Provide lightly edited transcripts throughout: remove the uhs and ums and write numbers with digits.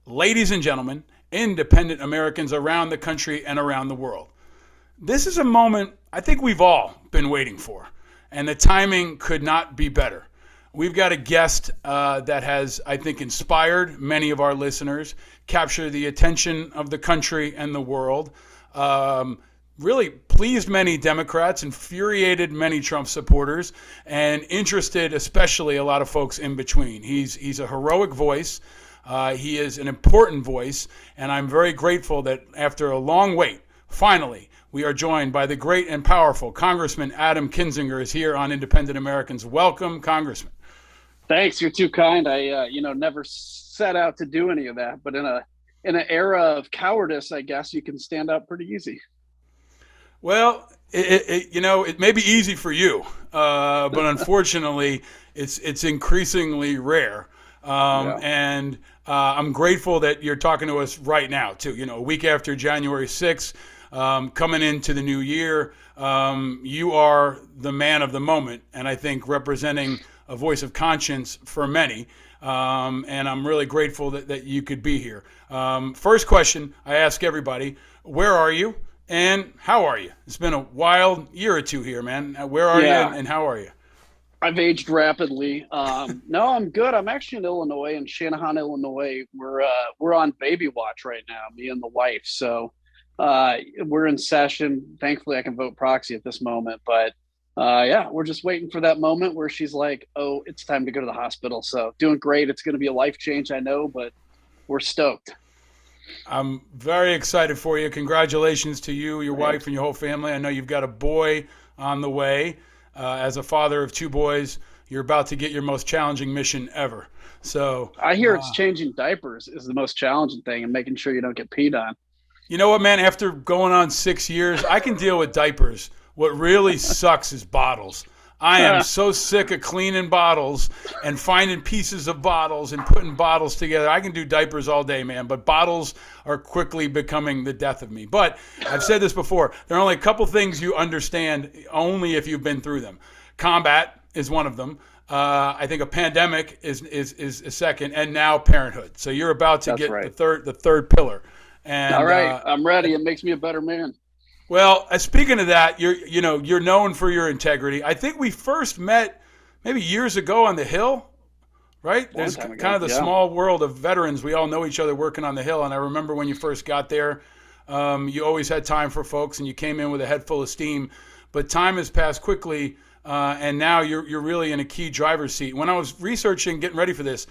ladies and gentlemen, independent Americans around the country and around the world. This is a moment I think we've all been waiting for, and the timing could not be better. We've got a guest that has, I think, inspired many of our listeners, captured the attention of the country and the world, really pleased many Democrats, infuriated many Trump supporters, and interested especially a lot of folks in between. He's a heroic voice. He is an important voice, and I'm very grateful that after a long wait, finally, we are joined by the great and powerful Congressman Adam Kinzinger is here on Independent Americans. Welcome, Congressman. Thanks. You're too kind. I never set out to do any of that, but in an era of cowardice, I guess you can stand up pretty easy. Well, it may be easy for you, but unfortunately, it's increasingly rare. And I'm grateful that you're talking to us right now, too. A week after January 6th, coming into the new year, you are the man of the moment, and I think representing a voice of conscience for many. And I'm really grateful that you could be here. First question I ask everybody, where are you and how are you? It's been a wild year or two here, man. Where are you and how are you? I've aged rapidly. No, I'm good. I'm actually in Illinois, in Shanahan, Illinois. We're on baby watch right now, me and the wife. So we're in session. Thankfully, I can vote proxy at this moment. But we're just waiting for that moment where she's like, oh, it's time to go to the hospital. So doing great. It's going to be a life change, I know, but we're stoked. I'm very excited for you. Congratulations to you, your wife, and your whole family. I know you've got a boy on the way. As a father of two boys, you're about to get your most challenging mission ever. So I hear it's changing diapers is the most challenging thing, and making sure you don't get peed on. You know what, man? After going on 6 years, I can deal with diapers. What really sucks is bottles. I am so sick of cleaning bottles and finding pieces of bottles and putting bottles together. I can do diapers all day, man, but bottles are quickly becoming the death of me. But I've said this before. There are only a couple things you understand only if you've been through them. Combat is one of them. I think a pandemic is a second, and now parenthood. So you're about to get the third pillar. And, all right, I'm ready. It makes me a better man. Well, speaking of that, you're known for your integrity. I think we first met maybe years ago on the Hill, right? There's kind of the small world of veterans. We all know each other working on the Hill, and I remember when you first got there, you always had time for folks, and you came in with a head full of steam. But time has passed quickly, and now you're really in a key driver's seat. When I was researching, getting ready for this,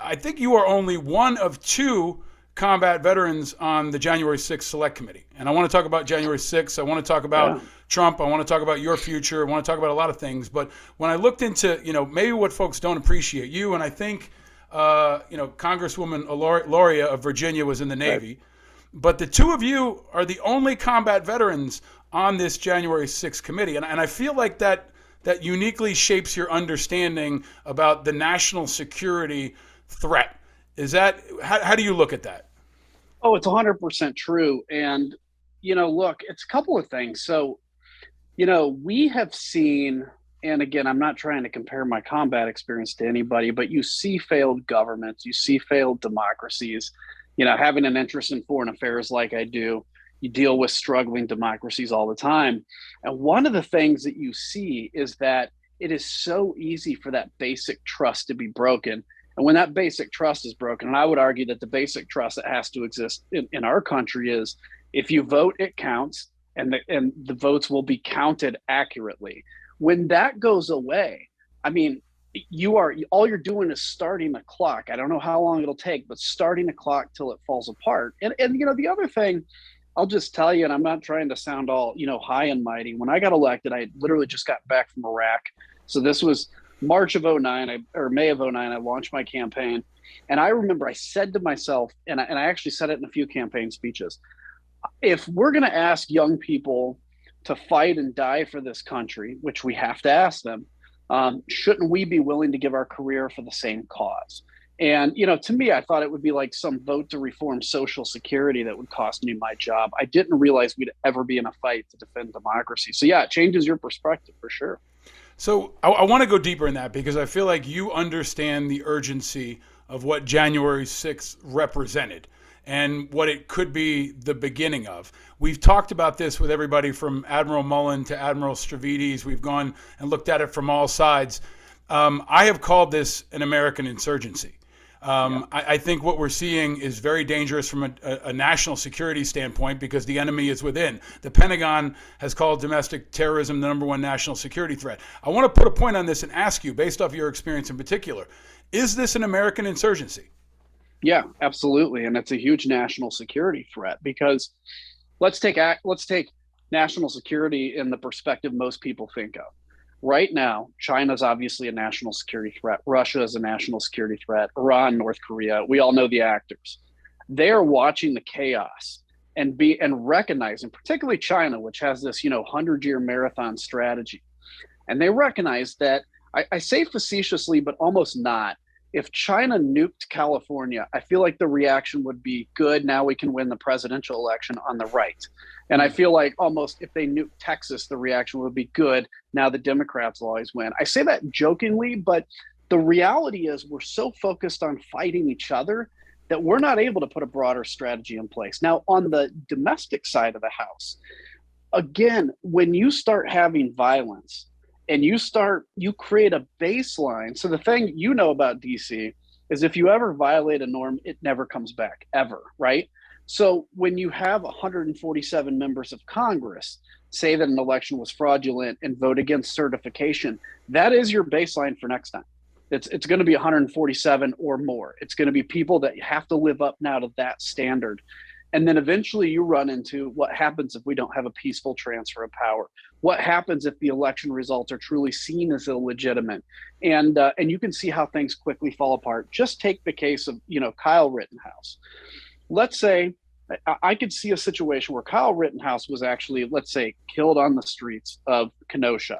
I think you are only one of two combat veterans on the January 6th Select Committee. And I want to talk about January 6th. I want to talk about Trump. I want to talk about your future. I want to talk about a lot of things. But when I looked into, maybe what folks don't appreciate, you and I think, Congresswoman Loria of Virginia was in the Navy. Right. But the two of you are the only combat veterans on this January 6th committee. And I feel like that uniquely shapes your understanding about the national security threat. Is that, how do you look at that? Oh, it's 100% true. And, look, it's a couple of things. So, we have seen, and again, I'm not trying to compare my combat experience to anybody, but you see failed governments, you see failed democracies, having an interest in foreign affairs like I do, you deal with struggling democracies all the time. And one of the things that you see is that it is so easy for that basic trust to be broken. And when that basic trust is broken, and I would argue that the basic trust that has to exist in our country is if you vote, it counts, and the votes will be counted accurately. When that goes away, I mean, all you're doing is starting the clock. I don't know how long it'll take, but starting the clock till it falls apart. And the other thing, I'll just tell you, and I'm not trying to sound all, high and mighty. When I got elected, I literally just got back from Iraq. So this was March of 09 or May of 09, I launched my campaign. And I remember I said to myself, and I actually said it in a few campaign speeches, if we're going to ask young people to fight and die for this country, which we have to ask them, shouldn't we be willing to give our career for the same cause? And, to me, I thought it would be like some vote to reform Social Security that would cost me my job. I didn't realize we'd ever be in a fight to defend democracy. So, yeah, it changes your perspective for sure. So I want to go deeper in that because I feel like you understand the urgency of what January 6th represented and what it could be the beginning of. We've talked about this with everybody from Admiral Mullen to Admiral Stavridis. We've gone and looked at it from all sides. I have called this an American insurgency. I think what we're seeing is very dangerous from a national security standpoint because the enemy is within. The Pentagon has called domestic terrorism the #1 national security threat. I want to put a point on this and ask you, based off your experience in particular, is this an American insurgency? Yeah, absolutely. And it's a huge national security threat because let's take national security in the perspective most people think of. Right now, China's obviously a national security threat. Russia is a national security threat. Iran, North Korea, we all know the actors. They are watching the chaos and recognizing, particularly China, which has this 100-year marathon strategy. And they recognize that, I say facetiously, but almost not. If China nuked California, I feel like the reaction would be good. Now we can win the presidential election on the right. And I feel like almost if they nuked Texas, the reaction would be good. Now the Democrats will always win. I say that jokingly, but the reality is we're so focused on fighting each other that we're not able to put a broader strategy in place. Now, on the domestic side of the house, again, when you start having violence, and you create a baseline. So the thing about DC is if you ever violate a norm, it never comes back, ever, right? So when you have 147 members of Congress say that an election was fraudulent and vote against certification, that is your baseline for next time. It's going to be 147 or more. It's going to be people that have to live up now to that standard. And then eventually you run into what happens if we don't have a peaceful transfer of power. What happens if the election results are truly seen as illegitimate? And you can see how things quickly fall apart. Just take the case of, Kyle Rittenhouse. Let's say I could see a situation where Kyle Rittenhouse was actually, let's say, killed on the streets of Kenosha.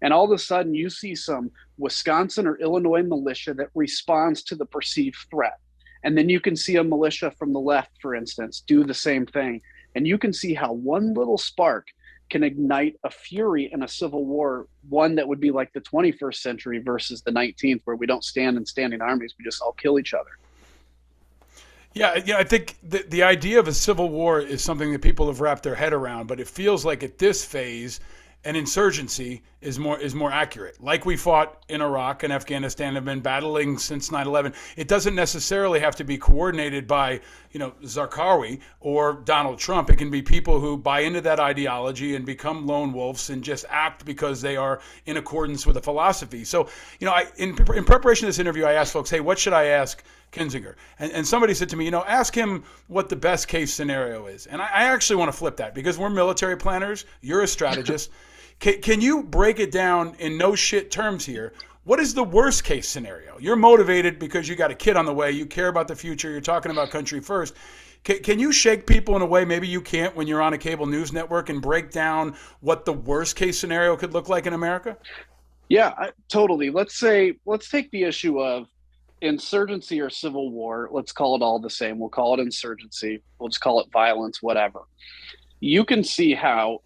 And all of a sudden you see some Wisconsin or Illinois militia that responds to the perceived threat. And then you can see a militia from the left, for instance, do the same thing. And you can see how one little spark can ignite a fury in a civil war, one that would be like the 21st century versus the 19th, where we don't stand in standing armies, we just all kill each other. Yeah, I think the idea of a civil war is something that people have wrapped their head around, but it feels like at this phase, an insurgency is more accurate. Like we fought in Iraq and Afghanistan, have been battling since 9/11. It doesn't necessarily have to be coordinated by, Zarqawi or Donald Trump. It can be people who buy into that ideology and become lone wolves and just act because they are in accordance with a philosophy. So, in preparation of this interview, I asked folks, hey, what should I ask Kinzinger? And somebody said to me, ask him what the best case scenario is. And I actually want to flip that because we're military planners. You're a strategist. Can you break it down in no shit terms here? What is the worst case scenario? You're motivated because you got a kid on the way. You care about the future. You're talking about country first. Can you shake people in a way maybe you can't when you're on a cable news network and break down what the worst case scenario could look like in America? Yeah, totally. Let's take the issue of insurgency or civil war. Let's call it all the same. We'll call it insurgency. We'll just call it violence, whatever. You can see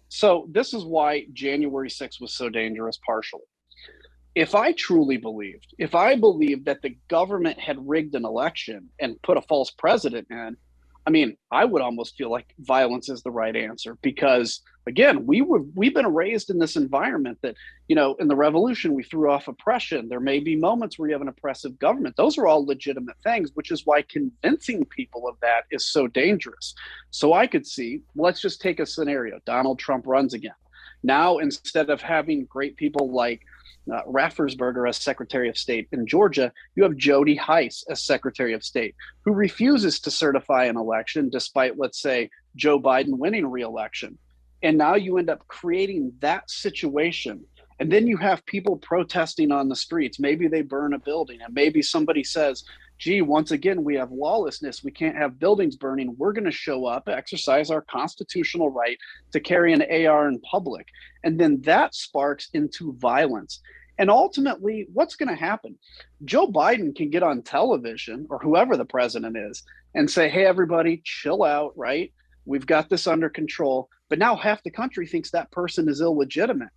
so this is why January 6th was so dangerous partially. If I believed that the government had rigged an election and put a false president in, I would almost feel like violence is the right answer because, again, we've been raised in this environment that, in the revolution, we threw off oppression. There may be moments where you have an oppressive government. Those are all legitimate things, which is why convincing people of that is so dangerous. So I could see, let's just take a scenario. Donald Trump runs again. Now, instead of having great people like Raffensperger as Secretary of State in Georgia, you have Jody Hice as Secretary of State, who refuses to certify an election despite, let's say, Joe Biden winning re-election. And now you end up creating that situation. And then you have people protesting on the streets. Maybe they burn a building and maybe somebody says, gee, once again, we have lawlessness. We can't have buildings burning. We're going to show up, exercise our constitutional right to carry an AR in public. And then that sparks into violence. And ultimately, what's going to happen? Joe Biden can get on television or whoever the president is and say, hey, everybody, chill out, right? We've got this under control. But now half the country thinks that person is illegitimate.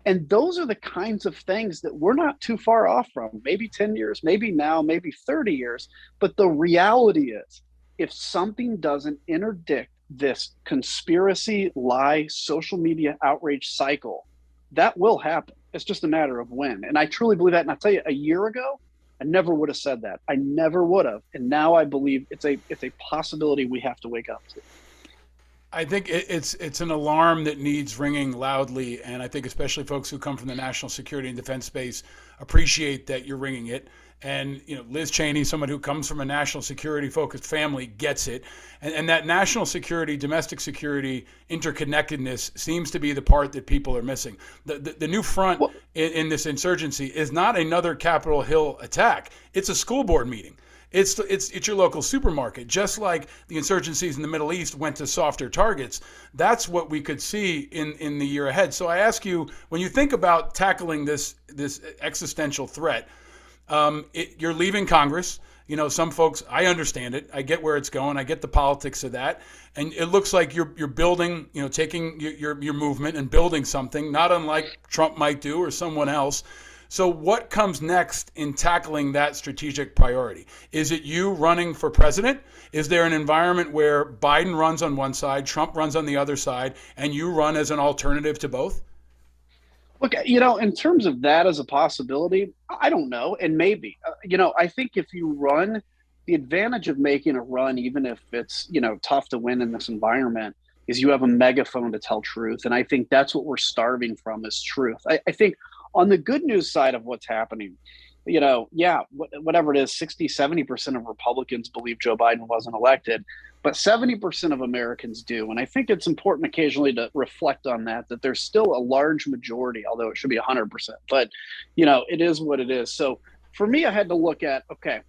And those are the kinds of things that we're not too far off from. Maybe 10 years, maybe now, maybe 30 years. But the reality is, if something doesn't interdict this conspiracy, lie, social media outrage cycle, that will happen. It's just a matter of when. And I truly believe that. And I'll tell you, a year ago, I never would have said that. I never would have. And now I believe it's a possibility we have to wake up to. I think it's an alarm that needs ringing loudly, and I think especially folks who come from the national security and defense space appreciate that you're ringing it. And Liz Cheney, someone who comes from a national security focused family, gets it. And that national security, domestic security interconnectedness seems to be the part that people are missing. The new front in this insurgency is not another Capitol Hill attack. It's a school board meeting. It's your local supermarket. Just like the insurgencies in the Middle East went to softer targets, that's what we could see in the year ahead. So I ask you, when you think about tackling this existential threat, you're leaving Congress. Some folks, I understand it. I get where it's going. I get the politics of that. And it looks like you're building, taking your movement and building something, not unlike Trump might do or someone else. So what comes next in tackling that strategic priority? Is it you running for president? Is there an environment where Biden runs on one side, Trump runs on the other side, and you run as an alternative to both? Look, in terms of that as a possibility, I don't know. And maybe, I think if you run, the advantage of making a run, even if it's, tough to win in this environment, is you have a megaphone to tell truth. And I think that's what we're starving from, is truth. I think on the good news side of what's happening, whatever it is, 60, 70% of Republicans believe Joe Biden wasn't elected, but 70% of Americans do. And I think it's important occasionally to reflect on that there's still a large majority, although it should be 100%, but it is what it is. So for me, I had to look at, okay,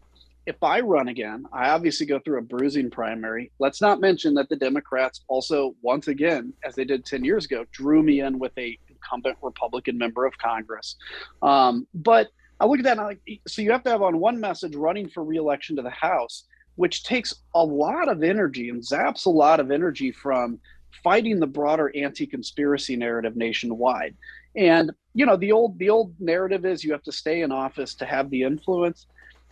if I run again, I obviously go through a bruising primary. Let's not mention that the Democrats also, once again, as they did 10 years ago, drew me in with a incumbent Republican member of Congress. But I look at that and I'm like, so you have to have on one message running for re-election to the House, which takes a lot of energy and zaps a lot of energy from fighting the broader anti-conspiracy narrative nationwide. And, the old narrative is you have to stay in office to have the influence.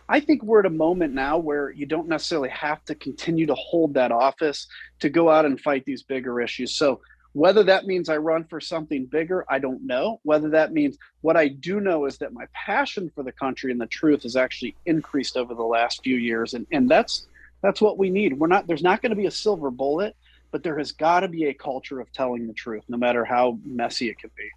I think we're at a moment now where you don't necessarily have to continue to hold that office to go out and fight these bigger issues. So whether that means I run for something bigger, I don't know. Whether that means, what I do know is that my passion for the country and the truth has actually increased over the last few years. And that's what we need. There's not going to be a silver bullet, but there has got to be a culture of telling the truth, no matter how messy it can be.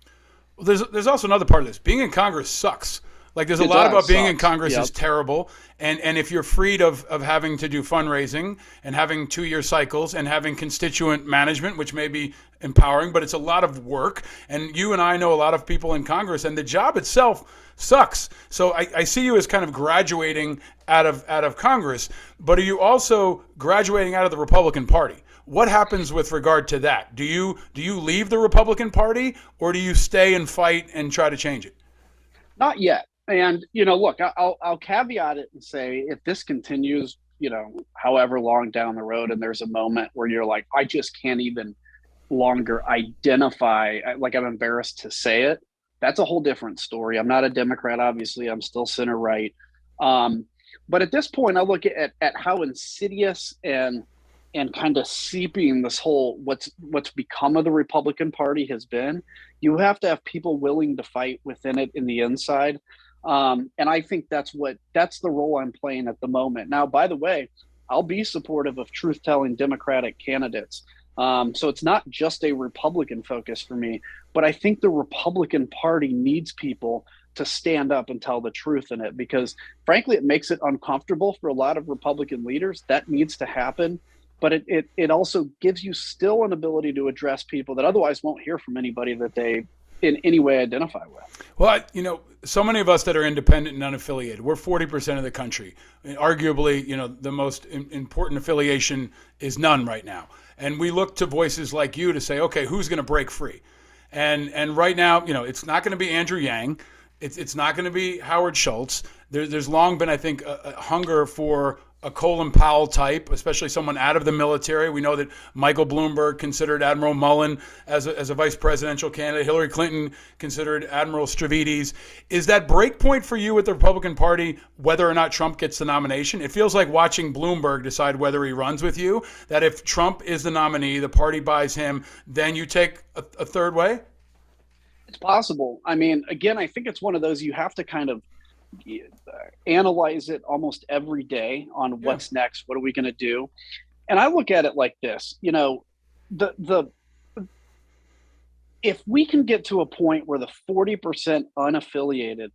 Well, there's also another part of this. Being in Congress sucks. Like, there's a lot about being in Congress is terrible. And if you're freed of having to do fundraising and having 2-year cycles and having constituent management, which may be empowering, but it's a lot of work. And you and I know a lot of people in Congress, and the job itself sucks. So I see you as kind of graduating out of Congress, but are you also graduating out of the Republican Party? What happens with regard to that? Do you leave the Republican Party, or do you stay and fight and try to change it? Not yet. And, look, I'll caveat it and say, if this continues, however long down the road, and there's a moment where you're like, I just can't even longer identify, like, I'm embarrassed to say it, that's a whole different story. I'm not a Democrat, obviously. I'm still center right. But at this point, I look at how insidious and kind of seeping this whole what's become of the Republican Party has been. You have to have people willing to fight within it in the inside. And I think that's the role I'm playing at the moment. Now, by the way, I'll be supportive of truth-telling Democratic candidates. So it's not just a Republican focus for me, but I think the Republican Party needs people to stand up and tell the truth in it, because frankly, it makes it uncomfortable for a lot of Republican leaders. That needs to happen. But it also gives you still an ability to address people that otherwise won't hear from anybody that they in any way identify with. Well, so many of us that are independent and unaffiliated, we're 40% of the country. Arguably, the most important affiliation is none right now. And we look to voices like you to say, okay, who's going to break free? And right now, it's not going to be Andrew Yang. It's not going to be Howard Schultz. There's long been, I think, a hunger for a Colin Powell type, especially someone out of the military. We know that Michael Bloomberg considered Admiral Mullen as a vice presidential candidate. Hillary Clinton considered Admiral Stavridis. Is that break point for you with the Republican Party whether or not Trump gets the nomination? It feels like watching Bloomberg decide whether he runs with you, that if Trump is the nominee, the party buys him, then you take a third way? It's possible. I mean, again, I think it's one of those you have to kind of analyze it almost every day on what's next. What are we going to do? And I look at it like this, if we can get to a point where the 40% unaffiliated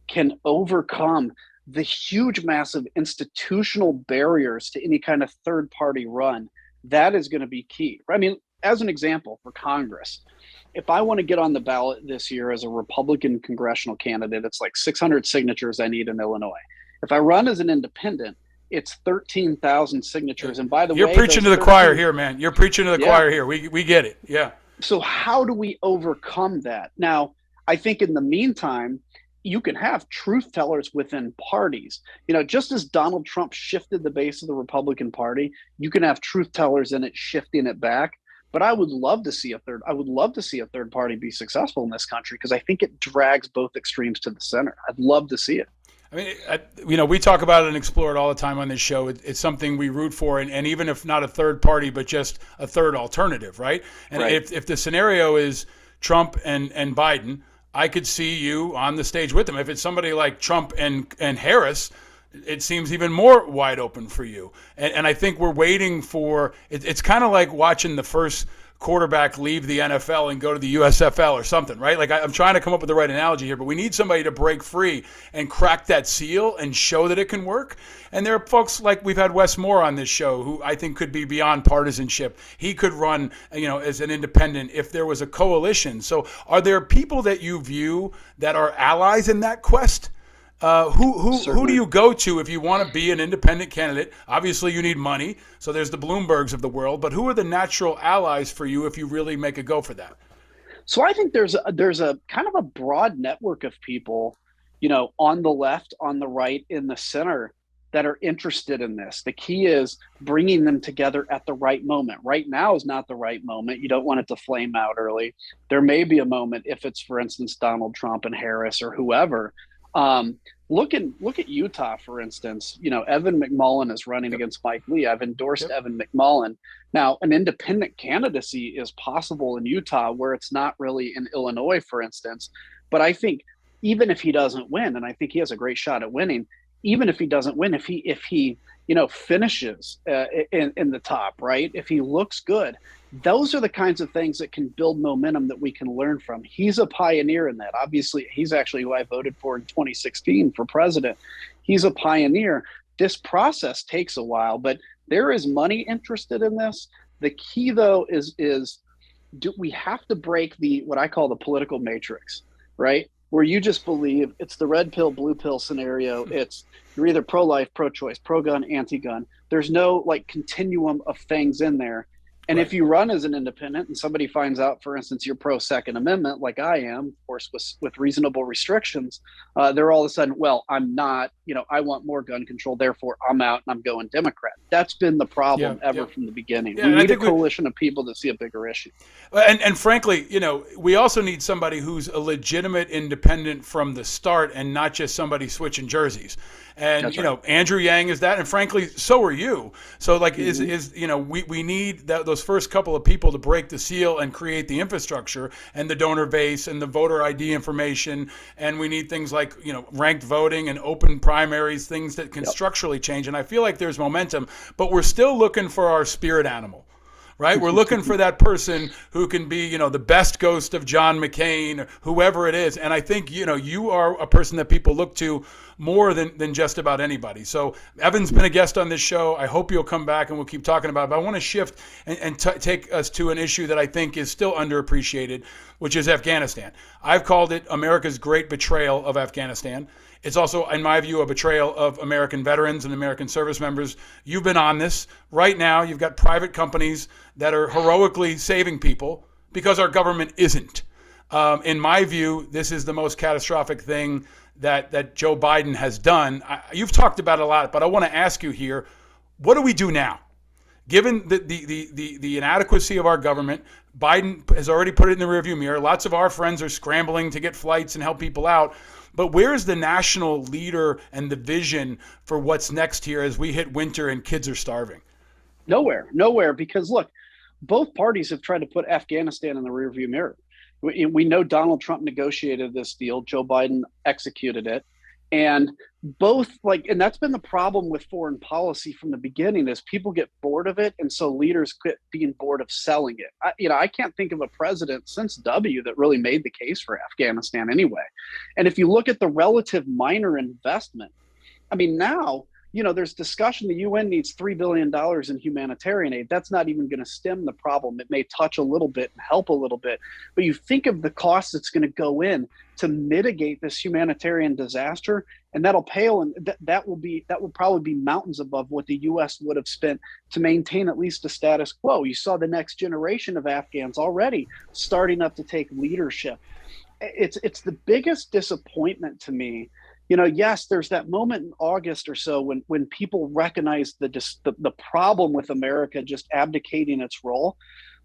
can overcome the huge, massive institutional barriers to any kind of third party run, that is going to be key. I mean, as an example for Congress, if I want to get on the ballot this year as a Republican congressional candidate, it's like 600 signatures I need in Illinois. If I run as an independent, it's 13,000 signatures. And by the way, you're preaching to the choir here, man. You're preaching to the choir here. We get it. Yeah. So how do we overcome that? Now, I think in the meantime, you can have truth tellers within parties. Just as Donald Trump shifted the base of the Republican Party, you can have truth tellers in it shifting it back. But I would love to see a third party be successful in this country because I think it drags both extremes to the center. I'd love to see it. I mean, we talk about it and explore it all the time on this show. It's something we root for, and even if not a third party, but just a third alternative, right? And right. If the scenario is Trump and Biden, I could see you on the stage with them. If it's somebody like Trump and Harris, it seems even more wide open for you. And I think we're waiting for it. It's kind of like watching the first quarterback leave the NFL and go to the USFL or something, right? Like I'm trying to come up with the right analogy here, but we need somebody to break free and crack that seal and show that it can work. And there are folks like we've had Wes Moore on this show who I think could be beyond partisanship. He could run, as an independent if there was a coalition. So are there people that you view that are allies in that quest? Who do you go to if you want to be an independent candidate? Obviously, you need money, so there's the Bloombergs of the world. But who are the natural allies for you if you really make a go for that? So I think there's a kind of a broad network of people, on the left, on the right, in the center that are interested in this. The key is bringing them together at the right moment. Right now is not the right moment. You don't want it to flame out early. There may be a moment if it's, for instance, Donald Trump and Harris or whoever. Look at Utah, for instance. Evan McMullin is running against Mike Lee. I've endorsed Evan McMullin. Now, an independent candidacy is possible in Utah where it's not really in Illinois, for instance. But I think even if he doesn't win, and I think he has a great shot at winning, even if he doesn't win, if he finishes in the top, right? If he looks good, those are the kinds of things that can build momentum that we can learn from. He's a pioneer in that. Obviously, he's actually who I voted for in 2016 for president. He's a pioneer. This process takes a while, but there is money interested in this. The key, though, is do we have to break what I call the political matrix, right? Where you just believe it's the red pill, blue pill scenario. It's you're either pro-life, pro-choice, pro-gun, anti-gun. There's no continuum of things in there. And if you run as an independent and somebody finds out, for instance, you're pro-Second Amendment, like I am, of course, with reasonable restrictions, they're all of a sudden, well, I'm not, I want more gun control, therefore I'm out and I'm going Democrat. That's been the problem from the beginning. We need a coalition of people to see a bigger issue. And frankly, we also need somebody who's a legitimate independent from the start and not just somebody switching jerseys. And, right. Andrew Yang is that. And frankly, so are you. So we need those first couple of people to break the seal and create the infrastructure and the donor base and the voter ID information. And we need things like, ranked voting and open primaries, things that can structurally change. And I feel like there's momentum, but we're still looking for our spirit animal. Right? We're looking for that person who can be, the best ghost of John McCain, or whoever it is. And I think, you are a person that people look to more than just about anybody. So Evan's been a guest on this show. I hope you'll come back and we'll keep talking about it. But I want to shift and take us to an issue that I think is still underappreciated, which is Afghanistan. I've called it America's great betrayal of Afghanistan. It's also, in my view, a betrayal of American veterans and American service members. You've been on this. Right now, you've got private companies that are heroically saving people because our government isn't. In my view, this is the most catastrophic thing that Joe Biden has done. You've talked about it a lot, but I want to ask you here, what do we do now? Given the inadequacy of our government, Biden has already put it in the rearview mirror. Lots of our friends are scrambling to get flights and help people out. But where's the national leader and the vision for what's next here as we hit winter and kids are starving? Nowhere. Because look, both parties have tried to put Afghanistan in the rearview mirror. We know Donald Trump negotiated this deal. Joe Biden executed it. And and that's been the problem with foreign policy from the beginning, is people get bored of it. And so leaders quit being bored of selling it. I can't think of a president since W that really made the case for Afghanistan anyway. And if you look at the relative minor investment, now, there's discussion the UN needs $3 billion in humanitarian aid. That's not even going to stem the problem. It may touch a little bit and help a little bit, but you think of the cost that's going to go in to mitigate this humanitarian disaster, and that'll pale, and that will probably be mountains above what the US would have spent to maintain at least a status quo. You saw the next generation of Afghans already starting up to take leadership. It's the biggest disappointment to me. Yes, there's that moment in August or so when people recognize the problem with America just abdicating its role.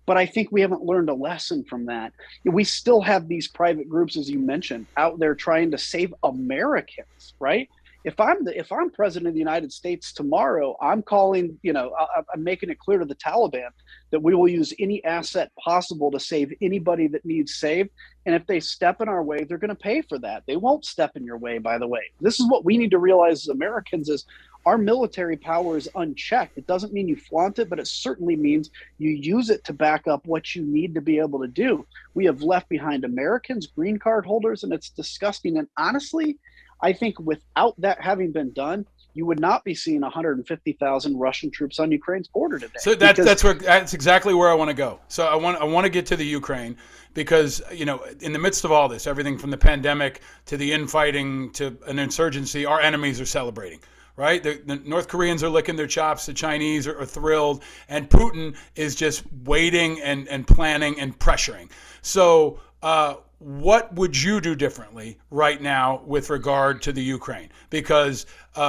But I think we haven't learned a lesson from that. We still have these private groups, as you mentioned, out there trying to save Americans, right? If I'm president of the United States tomorrow, I'm calling, I'm making it clear to the Taliban that we will use any asset possible to save anybody that needs saved. And if they step in our way, they're going to pay for that. They won't step in your way, by the way. This is what we need to realize as Americans is our military power is unchecked. It doesn't mean you flaunt it, but it certainly means you use it to back up what you need to be able to do. We have left behind Americans, green card holders, and it's disgusting. And honestly, I think without that having been done, you would not be seeing 150,000 Russian troops on Ukraine's border today. So that's exactly where I want to go. So I want to get to the Ukraine because, in the midst of all this, everything from the pandemic to the infighting to an insurgency, our enemies are celebrating. Right? The North Koreans are licking their chops. The Chinese are thrilled. And Putin is just waiting and planning and pressuring. So what would you do differently right now with regard to the Ukraine? Because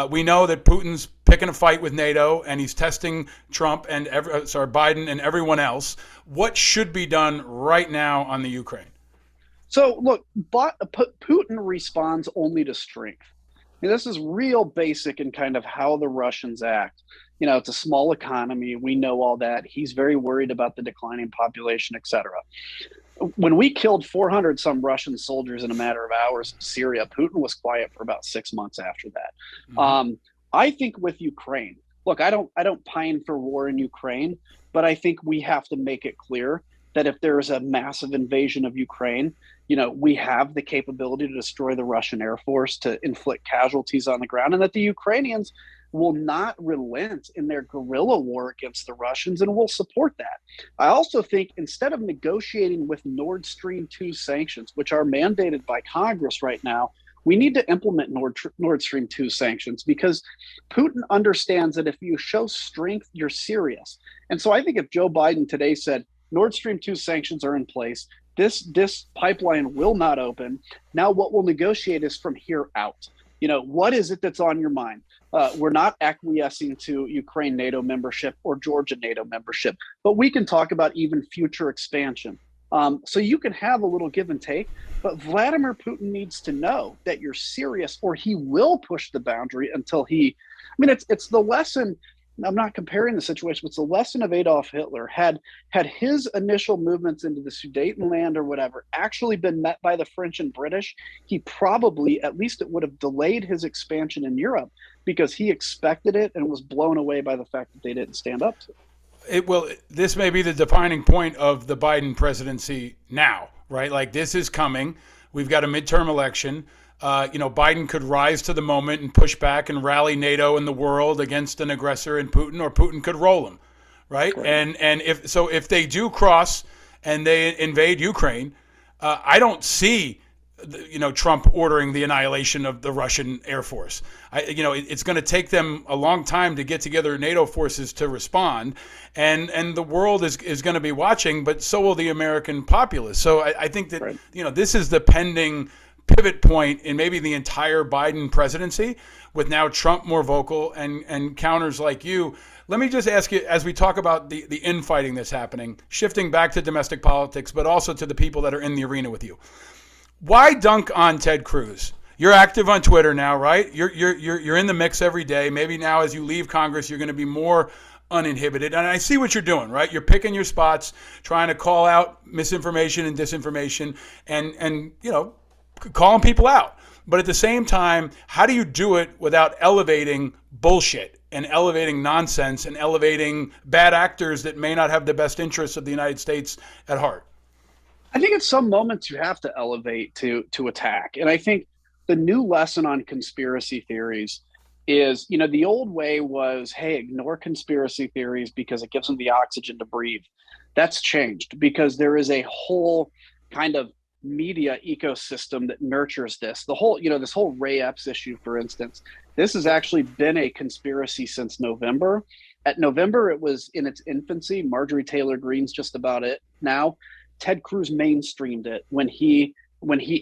we know that Putin's picking a fight with NATO and he's testing Trump and Biden and everyone else. What should be done right now on the Ukraine? So look, Putin responds only to strength. This is real basic in kind of how the Russians act. It's a small economy. We know all that. He's very worried about the declining population, et cetera. When we killed 400 some Russian soldiers in a matter of hours in Syria, Putin was quiet for about 6 months after that. Mm-hmm. I think with Ukraine, look, I don't pine for war in Ukraine, but I think we have to make it clear that if there is a massive invasion of Ukraine, we have the capability to destroy the Russian Air Force, to inflict casualties on the ground, and that the Ukrainians will not relent in their guerrilla war against the Russians, and will support that. I also think instead of negotiating with Nord Stream 2 sanctions, which are mandated by Congress right now, we need to implement Nord Stream 2 sanctions, because Putin understands that if you show strength, you're serious. And so I think if Joe Biden today said, Nord Stream 2 sanctions are in place, this pipeline will not open. Now what we'll negotiate is from here out. What is it that's on your mind? We're not acquiescing to Ukraine NATO membership or Georgia NATO membership, but we can talk about even future expansion. So you can have a little give and take, but Vladimir Putin needs to know that you're serious, or he will push the boundary until it's the lesson. I'm not comparing the situation, but it's the lesson of Adolf Hitler. Had his initial movements into the Sudetenland or whatever actually been met by the French and British, he probably, at least it would have delayed his expansion in Europe, because he expected it and was blown away by the fact that they didn't stand up to it. This may be the defining point of the Biden presidency now, right? Like, this is coming. We've got a midterm election. Biden could rise to the moment and push back and rally NATO and the world against an aggressor in Putin, or Putin could roll him, right? And if they do cross and they invade Ukraine, I don't see, Trump ordering the annihilation of the Russian Air Force. It's going to take them a long time to get together NATO forces to respond, and the world is going to be watching, but so will the American populace. So I think that this is the pending pivot point in maybe the entire Biden presidency, with now Trump more vocal and counters like you. Let me just ask you, as we talk about the infighting that's happening, shifting back to domestic politics, but also to the people that are in the arena with you. Why dunk on Ted Cruz? You're active on Twitter now, right? You're in the mix every day. Maybe now as you leave Congress, you're going to be more uninhibited. And I see what you're doing, right? You're picking your spots, trying to call out misinformation and disinformation, and calling people out. But at the same time, how do you do it without elevating bullshit and elevating nonsense and elevating bad actors that may not have the best interests of the United States at heart? I think at some moments you have to elevate to attack. And I think the new lesson on conspiracy theories is, the old way was, hey, ignore conspiracy theories because it gives them the oxygen to breathe. That's changed because there is a whole kind of media ecosystem that nurtures this. The whole, this whole Ray Epps issue, for instance, this has actually been a conspiracy since November. At November, it was in its infancy. Marjorie Taylor Greene's just about it now. Ted Cruz mainstreamed it when he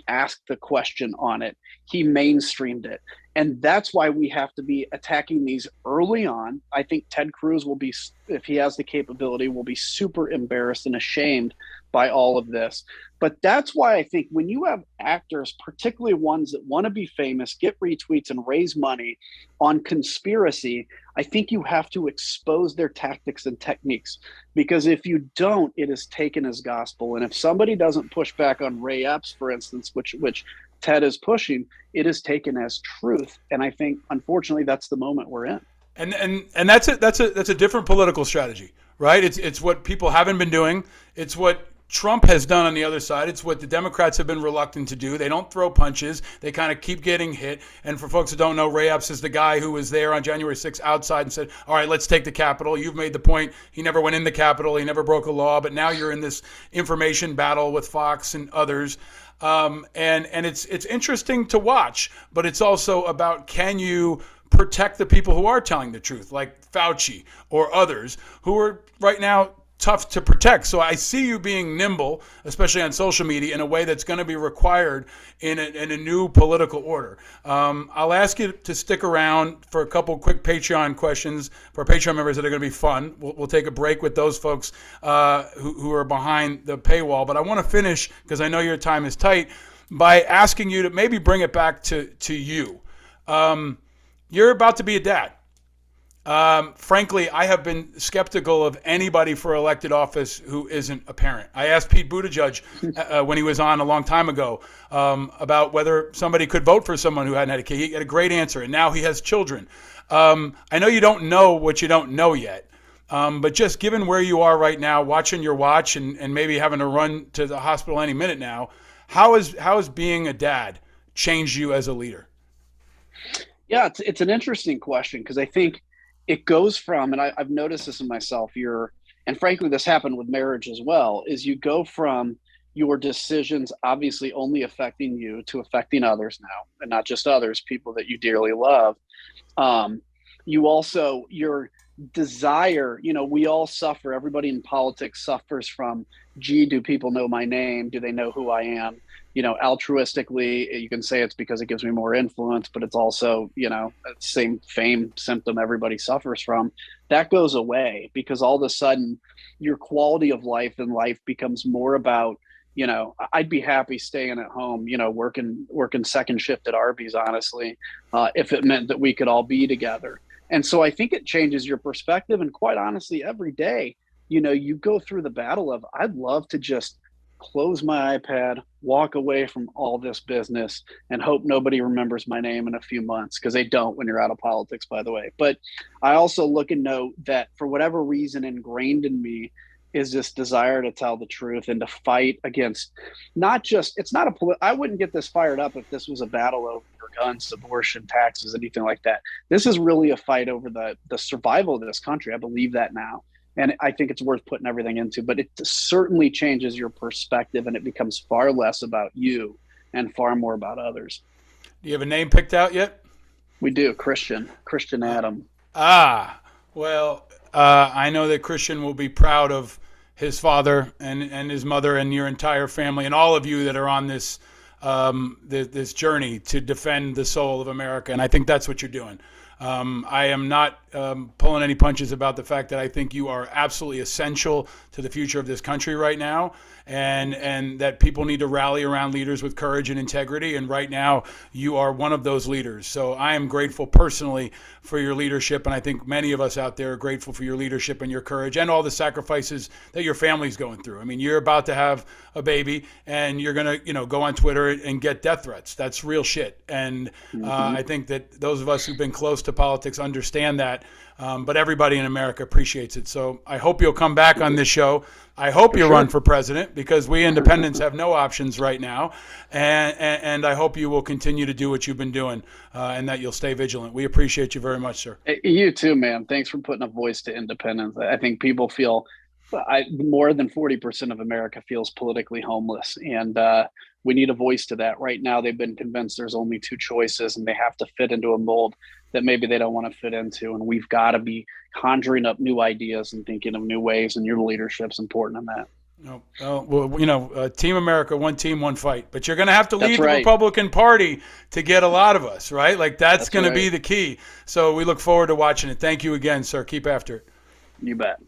asked the question on it. He mainstreamed it. And that's why we have to be attacking these early on. I think Ted Cruz will be, if he has the capability, will be super embarrassed and ashamed by all of this. But that's why I think when you have actors, particularly ones that want to be famous, get retweets and raise money on conspiracy, I think you have to expose their tactics and techniques, because if you don't, it is taken as gospel. And if somebody doesn't push back on Ray Epps, for instance, which Ted is pushing, it is taken as truth. And I think, unfortunately, that's the moment we're in. And that's a different political strategy, right? It's what people haven't been doing. It's what Trump has done on the other side. It's what the Democrats have been reluctant to do. They don't throw punches. They kind of keep getting hit. And for folks who don't know, Ray Epps is the guy who was there on January 6th outside and said, all right, let's take the Capitol. You've made the point. He never went in the Capitol. He never broke a law. But now you're in this information battle with Fox and others. And it's interesting to watch. But it's also about, can you protect the people who are telling the truth, like Fauci or others who are right now tough to protect. So I see you being nimble, especially on social media, in a way that's going to be required in a new political order. I'll ask you to stick around for a couple quick Patreon questions for our Patreon members that are going to be fun. We'll take a break with those folks who are behind the paywall. But I want to finish, because I know your time is tight, by asking you to maybe bring it back to you. You're about to be a dad. Frankly, I have been skeptical of anybody for elected office who isn't a parent. I asked Pete Buttigieg when he was on a long time ago about whether somebody could vote for someone who hadn't had a kid. He had a great answer, and now he has children. I know you don't know what you don't know yet, but just given where you are right now, watching your watch and maybe having to run to the hospital any minute now, how is being a dad changed you as a leader? Yeah, it's an interesting question, because I think it goes from, and I've noticed this in myself, and frankly, this happened with marriage as well, is you go from your decisions obviously only affecting you to affecting others now, and not just others, people that you dearly love. You also, your desire, we all suffer. Everybody in politics suffers from, gee, do people know my name? Do they know who I am? Altruistically, you can say it's because it gives me more influence, but it's also, the same fame symptom everybody suffers from. That goes away, because all of a sudden your quality of life in life becomes more about, I'd be happy staying at home, working second shift at Arby's, honestly, if it meant that we could all be together. And so I think it changes your perspective. And quite honestly, every day, you go through the battle of, I'd love to just close my iPad, walk away from all this business, and hope nobody remembers my name in a few months, because they don't when you're out of politics, by the way. But I also look and know that for whatever reason, ingrained in me is this desire to tell the truth and to fight against, I wouldn't get this fired up if this was a battle over guns, abortion, taxes, anything like that. This is really a fight over the survival of this country. I believe that now. And I think it's worth putting everything into, but it certainly changes your perspective, and it becomes far less about you and far more about others. Do you have a name picked out yet? We do. Christian Adam. Well, I know that Christian will be proud of his father and his mother and your entire family and all of you that are on this this journey to defend the soul of America, and I think that's what you're doing. I am not pulling any punches about the fact that I think you are absolutely essential to the future of this country right now, and that people need to rally around leaders with courage and integrity. And right now, you are one of those leaders. So I am grateful personally for your leadership, and I think many of us out there are grateful for your leadership and your courage and all the sacrifices that your family's going through. I mean, you're about to have a baby, and you're gonna, go on Twitter and get death threats. That's real shit. And I think that those of us who've been close to politics understand that. But everybody in America appreciates it. So I hope you'll come back on this show. I hope you run for president, because we independents have no options right now. And I hope you will continue to do what you've been doing, and that you'll stay vigilant. We appreciate you very much, sir. You too, man. Thanks for putting a voice to independence. I think people feel more than 40% of America feels politically homeless. And we need a voice to that. Right now, they've been convinced there's only two choices, and they have to fit into a mold that maybe they don't want to fit into. And we've got to be conjuring up new ideas and thinking of new ways, and your leadership's important in that. Well, Team America, one team, one fight. But you're going to have to lead the Republican Party to get a lot of us, right? Like that's going to be the key. So we look forward to watching it. Thank you again, sir. Keep after it. You bet.